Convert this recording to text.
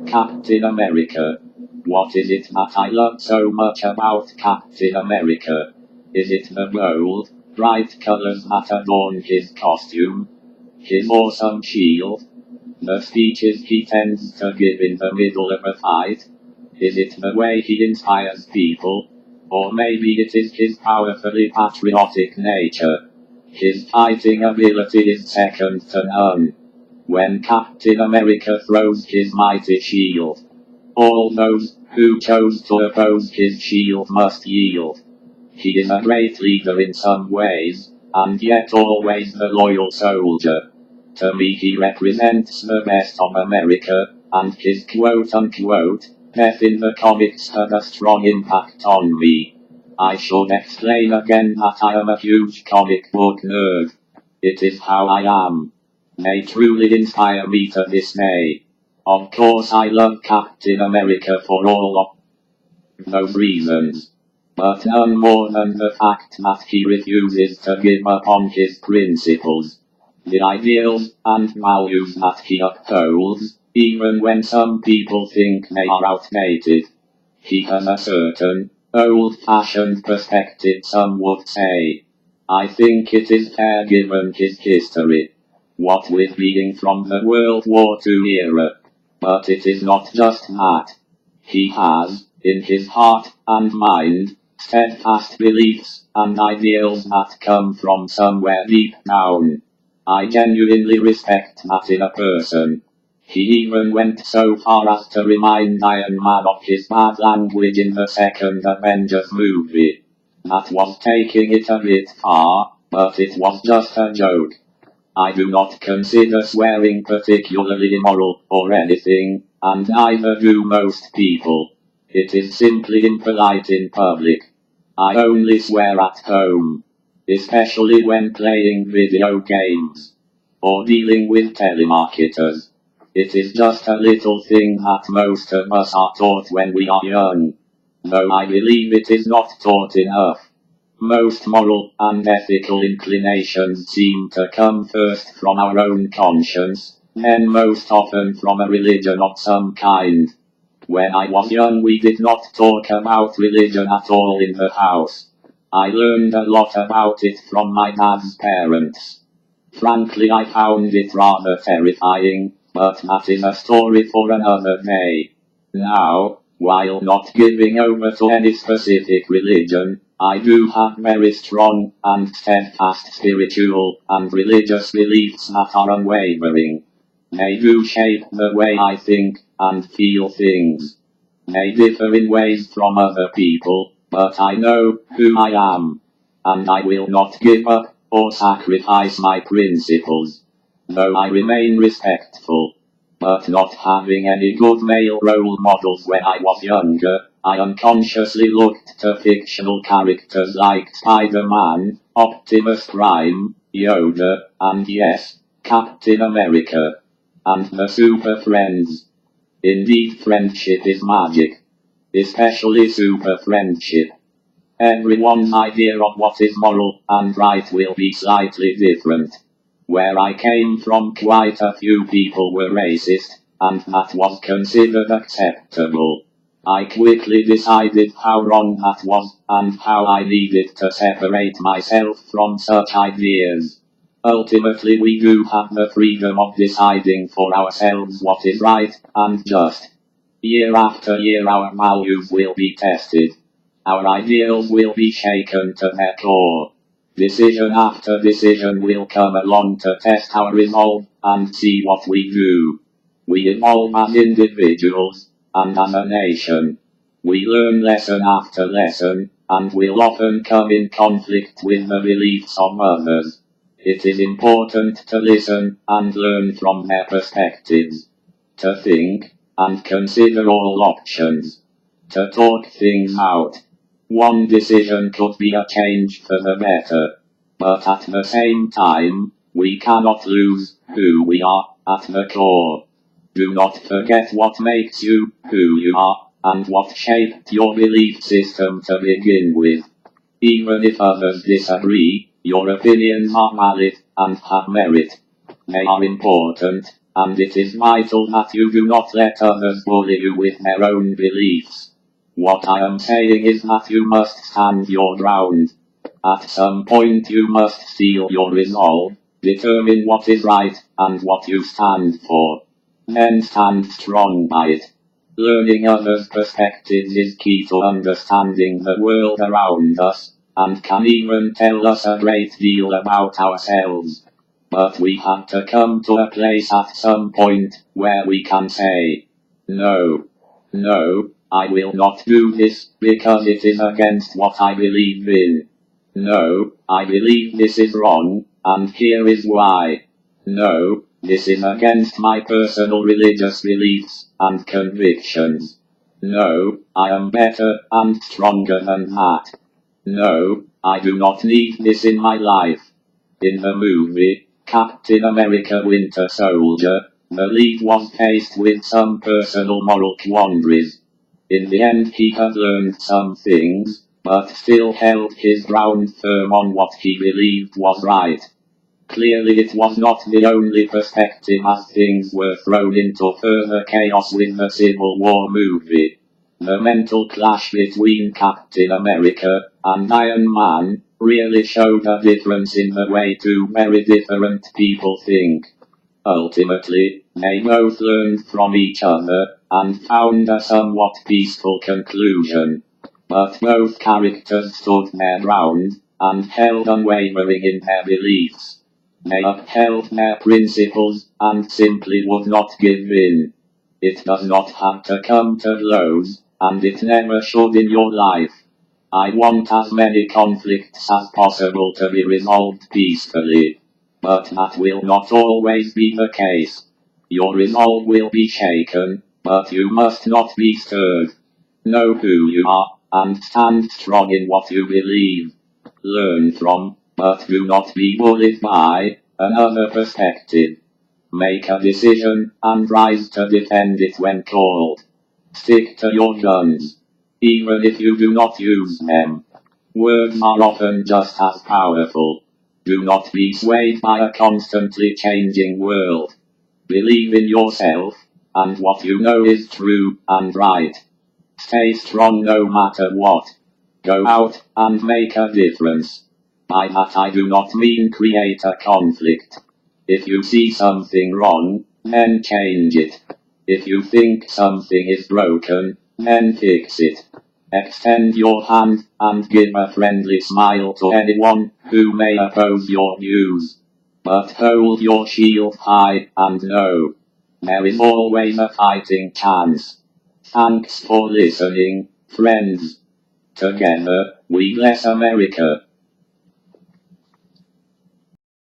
Captain America. What is it that I love so much about Captain America? Is it the bold, bright colors that adorn his costume? His awesome shield? The speeches he tends to give in the middle of a fight? Is it the way he inspires people? Or maybe it is his powerfully patriotic nature? His fighting ability is second to none. When Captain America throws his mighty shield, all those who chose to oppose his shield must yield. He is a great leader in some ways, and yet always the loyal soldier. To me he represents the best of America, and his quote-unquote death in the comics had a strong impact on me. I should explain again that I am a huge comic book nerd. It is how I am. They truly inspire me to this day. Of course I love Captain America for all of those reasons, but none more than the fact that he refuses to give up on his principles, the ideals and values that he upholds, even when some people think they are outdated. He has a certain, old-fashioned perspective, some would say. I think it is fair given his history, what with being from the World War II era. But it is not just that. He has, in his heart and mind, steadfast beliefs and ideals that come from somewhere deep down. I genuinely respect that in a person. He even went so far as to remind Iron Man of his bad language in the second Avengers movie. That was taking it a bit far, but it was just a joke. I do not consider swearing particularly immoral or anything, and neither do most people. It is simply impolite in public. I only swear at home, especially when playing video games or dealing with telemarketers. It is just a little thing that most of us are taught when we are young, though I believe it is not taught enough. Most moral and ethical inclinations seem to come first from our own conscience, then most often from a religion of some kind. When I was young we did not talk about religion at all in the house. I learned a lot about it from my dad's parents. Frankly I found it rather terrifying, but that is a story for another day. Now, while not giving over to any specific religion, I do have very strong and steadfast spiritual and religious beliefs that are unwavering. They do shape the way I think and feel things. They differ in ways from other people, but I know who I am, and I will not give up or sacrifice my principles, though I remain respectful. But not having any good male role models when I was younger, I unconsciously looked to fictional characters like Spider-Man, Optimus Prime, Yoda, and yes, Captain America, and the Super Friends. Indeed, friendship is magic, especially super friendship. Everyone's idea of what is moral and right will be slightly different. Where I came from, quite a few people were racist, and that was considered acceptable. I quickly decided how wrong that was, and how I needed to separate myself from such ideas. Ultimately we do have the freedom of deciding for ourselves what is right and just. Year after year our values will be tested. Our ideals will be shaken to their core. Decision after decision will come along to test our resolve and see what we do. We evolve as individuals, and as a nation. We learn lesson after lesson, and will often come in conflict with the beliefs of others. It is important to listen and learn from their perspectives. To think and consider all options. To talk things out. One decision could be a change for the better, but at the same time, we cannot lose who we are at the core. Do not forget what makes you who you are, and what shaped your belief system to begin with. Even if others disagree, your opinions are valid and have merit. They are important, and it is vital that you do not let others bully you with their own beliefs. What I am saying is that you must stand your ground. At some point you must steel your resolve, determine what is right, and what you stand for. Then stand strong by it. Learning others' perspectives is key to understanding the world around us, and can even tell us a great deal about ourselves. But we have to come to a place at some point where we can say, no, I will not do this because it is against what I believe in. No, I believe this is wrong, and here is why. No, this is against my personal religious beliefs and convictions. No, I am better and stronger than that. No, I do not need this in my life. In the movie, Captain America Winter Soldier, the lead was faced with some personal moral quandaries. In the end he had learned some things, but still held his ground firm on what he believed was right. Clearly it was not the only perspective, as things were thrown into further chaos with the Civil War movie. The mental clash between Captain America and Iron Man really showed a difference in the way two very different people think. Ultimately, they both learned from each other and found a somewhat peaceful conclusion. But both characters stood their ground and held unwavering in their beliefs. They upheld their principles and simply would not give in. It does not have to come to blows, and it never should in your life. I want as many conflicts as possible to be resolved peacefully. But that will not always be the case. Your resolve will be shaken, but you must not be stirred. Know who you are, and stand strong in what you believe. Learn from, but do not be bullied by, another perspective. Make a decision, and rise to defend it when called. Stick to your guns, even if you do not use them. Words are often just as powerful. Do not be swayed by a constantly changing world. Believe in yourself, and what you know is true and right. Stay strong no matter what. Go out and make a difference. By that I do not mean create a conflict. If you see something wrong, then change it. If you think something is broken, then fix it. Extend your hand and give a friendly smile to anyone who may oppose your views. But hold your shield high and know, there is always a fighting chance. Thanks for listening, friends. Together, we bless America.